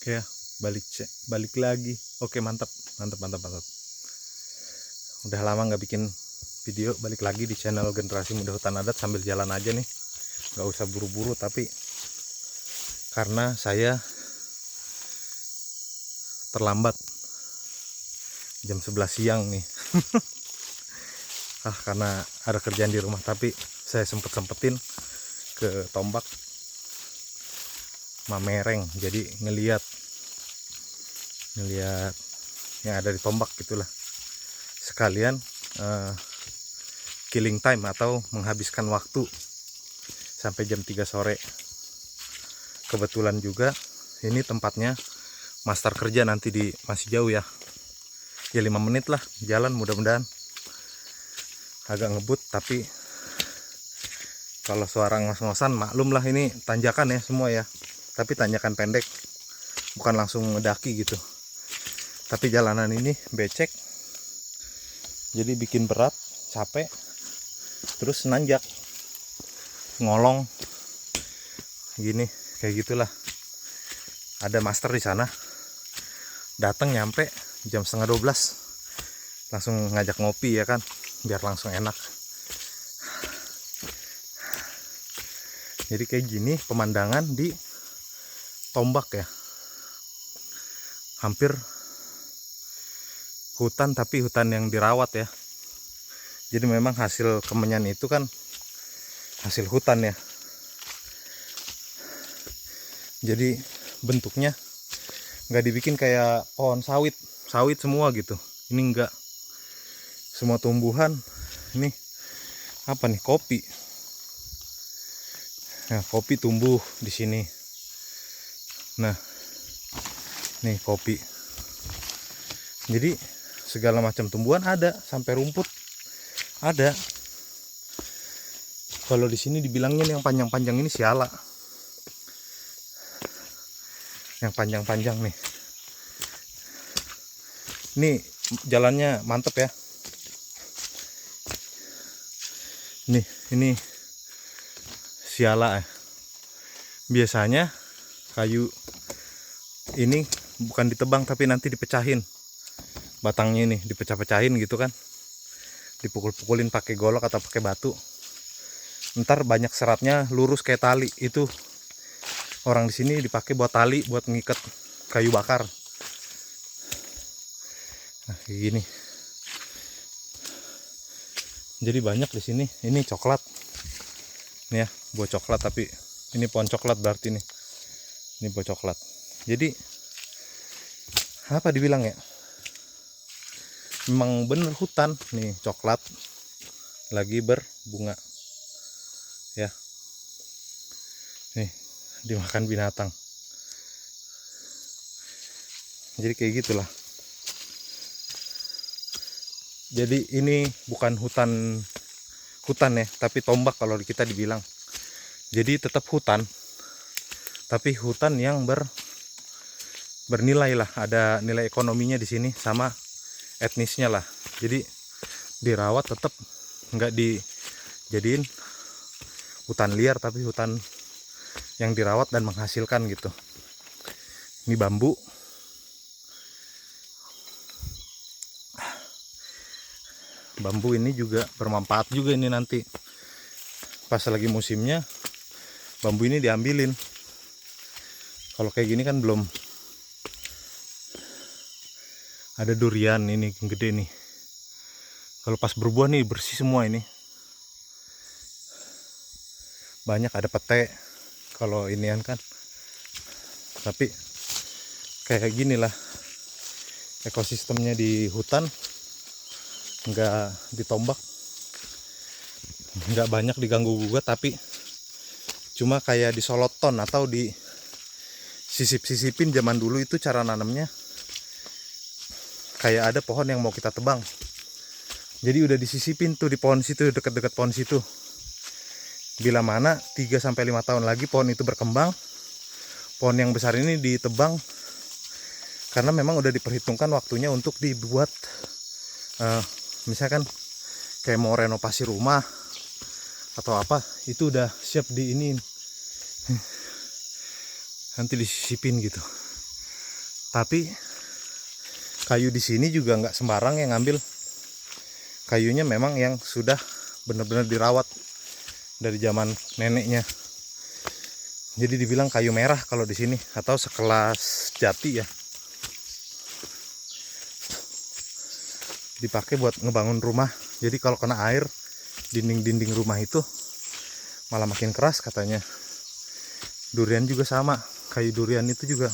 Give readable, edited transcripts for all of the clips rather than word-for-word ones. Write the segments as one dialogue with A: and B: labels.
A: Oke ya, balik lagi. Oke, mantap. Udah lama nggak bikin video, balik lagi di channel Generasi Muda Hutan Adat sambil jalan aja nih. Nggak usah buru-buru, tapi karena saya terlambat jam 11 siang nih. Karena ada kerjaan di rumah, tapi saya sempetin ke Tombak Mamereng, jadi ngeliat yang ada di Tombak gitulah, sekalian killing time atau menghabiskan waktu sampai jam 3 sore. Kebetulan juga ini tempatnya master kerja nanti masih jauh ya 5 menit lah jalan, mudah-mudahan. Agak ngebut, tapi kalau suara ngos-ngosan maklum lah, ini tanjakan ya semua ya, tapi tanjakan pendek, bukan langsung ngedaki gitu. Tapi jalanan ini becek, jadi bikin berat, capek, terus nanjak, ngolong gini, kayak gitulah. Ada master di sana, datang nyampe jam 11:30, langsung ngajak ngopi ya kan, biar langsung enak. Jadi kayak gini pemandangan di Tombak ya, hampir hutan, tapi hutan yang dirawat ya. Jadi memang hasil kemenyan itu kan hasil hutan ya, jadi bentuknya nggak dibikin kayak pohon sawit semua gitu. Ini enggak, semua tumbuhan. Ini apa nih, kopi. Nah, kopi tumbuh di sini. Nah, nih kopi. Jadi segala macam tumbuhan ada, sampai rumput ada. Kalau di sini dibilangin yang panjang-panjang ini siala. Yang panjang-panjang nih. Ini jalannya mantep ya. Ini siala ya. Biasanya kayu ini bukan ditebang, tapi nanti dipecahin. Batangnya ini dipecah-pecahin gitu kan, dipukul-pukulin pakai golok atau pakai batu. Ntar banyak seratnya lurus kayak tali. Itu orang di sini dipakai buat tali, buat ngikat kayu bakar. Nah, kayak gini. Jadi banyak di sini. Ini coklat. Nih ya, buah coklat, tapi ini pohon coklat berarti nih. Ini buah coklat. Jadi apa dibilang ya? Memang bener hutan. Nih coklat lagi berbunga. Ya. Nih, dimakan binatang. Jadi kayak gitulah. Jadi ini bukan hutan ya, tapi tombak kalau kita dibilang. Jadi tetap hutan, tapi hutan yang bernilai lah, ada nilai ekonominya di sini sama etnisnya lah. Jadi dirawat, tetap nggak dijadiin hutan liar, tapi hutan yang dirawat dan menghasilkan gitu. Ini bambu. Bambu ini juga bermanfaat juga, ini nanti pas lagi musimnya bambu ini diambilin. Kalau kayak gini kan belum ada durian ini yang gede nih. Kalau pas berbuah nih bersih semua ini. Banyak ada pete kalau inian kan. Tapi kayak gini lah ekosistemnya di hutan, nggak ditombak, nggak banyak diganggu gugat, tapi cuma kayak di soloton atau di sisip-sisipin. Zaman dulu itu cara nanamnya kayak ada pohon yang mau kita tebang, jadi udah disisipin tuh di pohon situ, dekat-dekat pohon situ. Bila mana 3-5 tahun lagi pohon itu berkembang, pohon yang besar ini ditebang, karena memang udah diperhitungkan waktunya untuk dibuat misalkan kayak mau renovasi rumah atau apa, itu udah siap di ini, nanti disisipin gitu. Tapi kayu di sini juga nggak sembarang yang ngambil. Kayunya memang yang sudah benar-benar dirawat dari zaman neneknya. Jadi dibilang kayu merah kalau di sini, atau sekelas jati ya. Dipakai buat ngebangun rumah. Jadi kalau kena air, dinding-dinding rumah itu malah makin keras katanya. Durian juga sama, kayu durian itu juga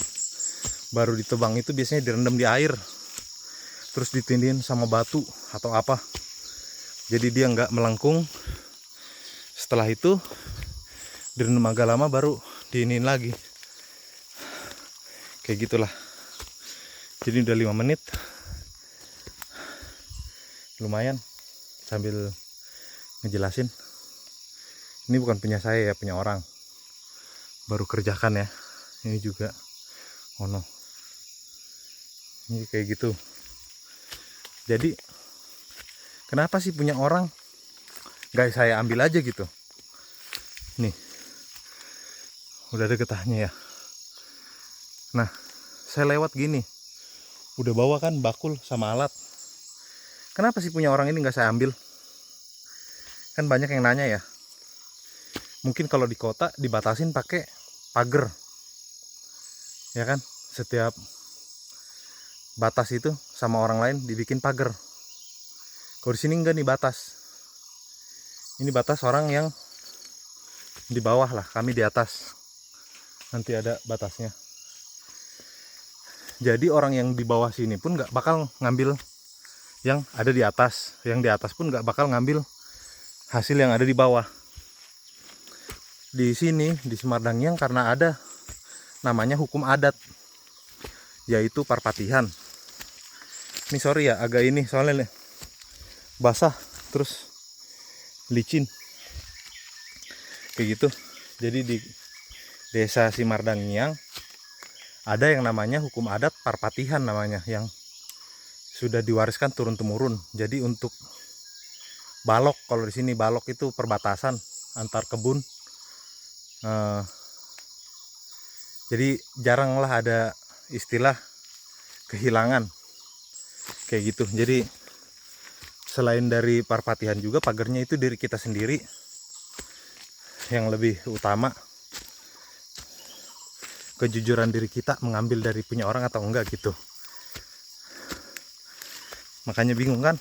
A: baru ditebang itu biasanya direndam di air, terus ditindih sama batu atau apa, jadi dia nggak melengkung. Setelah itu direndam agak lama baru diinin lagi, kayak gitulah. Jadi udah 5 menit, lumayan sambil ngejelasin. Ini bukan punya saya ya, punya orang, baru kerjakan ya. Ini juga ono, ini kayak gitu. Jadi kenapa sih punya orang nggak saya ambil aja gitu. Nih udah ada getahnya ya. Nah saya lewat gini, udah bawa kan bakul sama alat. Kenapa sih punya orang ini nggak saya ambil? Kan banyak yang nanya ya. Mungkin kalau di kota dibatasin pakai pagar, ya kan? Setiap batas itu sama orang lain dibikin pagar. Kalau di sini enggak nih batas. Ini batas orang yang di bawah lah, kami di atas. Nanti ada batasnya. Jadi orang yang di bawah sini pun nggak bakal ngambil yang ada di atas, yang di atas pun nggak bakal ngambil hasil yang ada di bawah. Di sini di Semardangyang karena ada namanya hukum adat, yaitu parpatihan. Ini sorry ya agak ini soalnya basah terus licin kayak gitu. Jadi di desa Semardangyang ada yang namanya hukum adat parpatihan namanya, yang sudah diwariskan turun temurun. Jadi untuk balok, kalau di sini balok itu perbatasan antar kebun. Jadi jaranglah ada istilah kehilangan kayak gitu. Jadi selain dari parpatihan juga pagernya itu diri kita sendiri yang lebih utama. Kejujuran diri kita mengambil dari punya orang atau enggak gitu. Makanya bingung kan,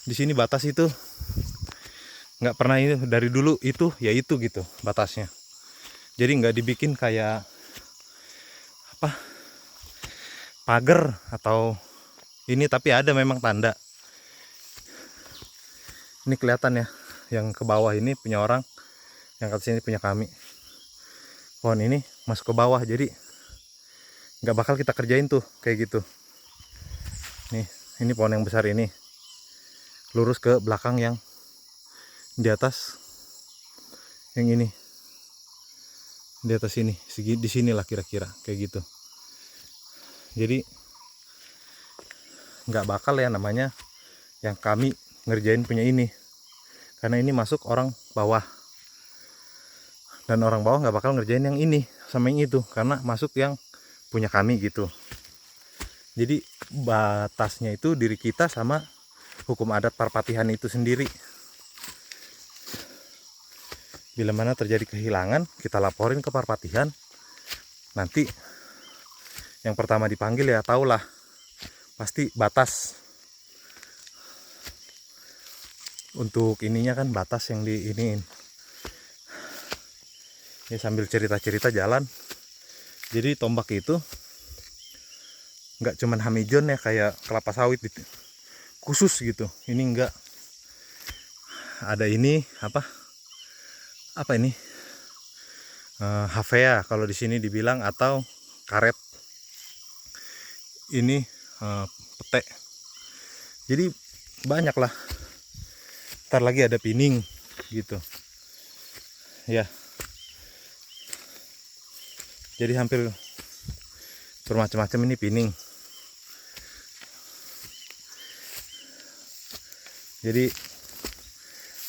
A: di sini batas itu nggak pernah itu dari dulu itu ya itu gitu batasnya. Jadi nggak dibikin kayak apa pagar atau ini, tapi ada memang tanda. Ini kelihatan ya, yang ke bawah ini punya orang, yang ke sini punya kami. Pohon ini masuk ke bawah, jadi nggak bakal kita kerjain tuh kayak gitu. Nih, ini pohon yang besar ini lurus ke belakang yang di atas, yang ini di atas ini, di sinilah kira-kira kayak gitu. Jadi nggak bakal ya namanya yang kami ngerjain punya ini, karena ini masuk orang bawah, dan orang bawah nggak bakal ngerjain yang ini sama yang itu karena masuk yang punya kami gitu. Jadi batasnya itu diri kita sama hukum adat parpatihan itu sendiri. Bila mana terjadi kehilangan, kita laporin ke parpatihan. Nanti yang pertama dipanggil ya tahulah pasti batas. Untuk ininya kan batas yang di iniin. Ini sambil cerita-cerita jalan. Jadi tombak itu nggak cuman hamijon ya kayak kelapa sawit gitu, khusus gitu. Ini enggak, ada ini apa ini havea kalau di sini dibilang, atau karet. Ini pete. Jadi banyak lah. Ntar lagi ada pining gitu ya. Jadi hampir bermacam-macam ini pining. Jadi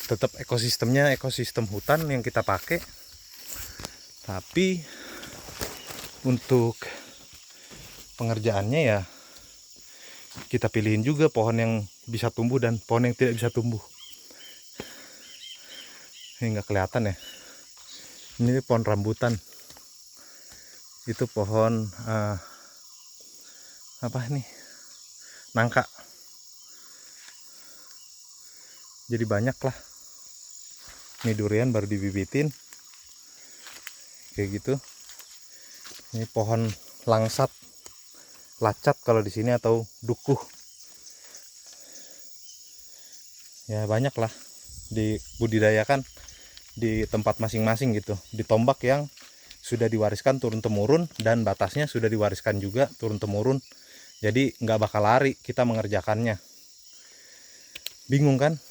A: tetap ekosistemnya ekosistem hutan yang kita pakai, tapi untuk pengerjaannya ya kita pilihin juga pohon yang bisa tumbuh dan pohon yang tidak bisa tumbuh. Ini nggak kelihatan ya, ini pohon rambutan, itu pohon apa nih, nangka. Jadi banyak lah. Ini durian baru dibibitin kayak gitu. Ini pohon langsat, lacat kalau di sini, atau dukuh. Ya banyak lah dibudidayakan di tempat masing-masing gitu, di tombak yang sudah diwariskan turun temurun dan batasnya sudah diwariskan juga turun temurun. Jadi nggak bakal lari kita mengerjakannya. Bingung kan?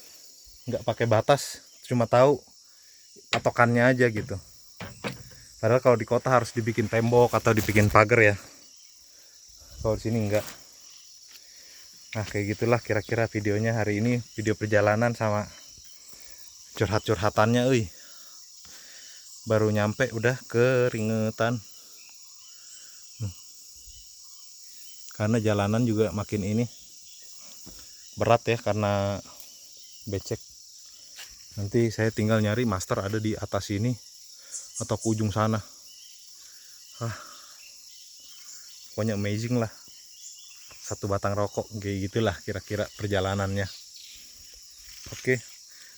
A: Nggak pakai batas, cuma tahu patokannya aja gitu. Padahal kalau di kota harus dibikin tembok atau dibikin pagar ya. Kalau di sini enggak. Nah kayak gitulah kira-kira videonya hari ini, video perjalanan sama curhat-curhatannya, baru nyampe udah keringetan. Karena jalanan juga makin ini berat ya karena becek. Nanti saya tinggal nyari master ada di atas ini atau ke ujung sana. Pokoknya amazing lah. Satu batang rokok kayak gitulah kira-kira perjalanannya. Oke,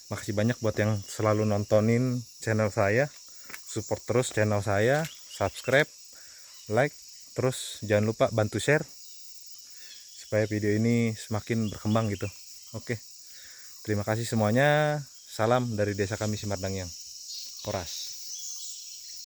A: makasih banyak buat yang selalu nontonin channel saya. Support terus channel saya, subscribe, like, terus jangan lupa bantu share supaya video ini semakin berkembang gitu. Oke, terima kasih semuanya. Salam dari desa kami Simardangyang. Horas.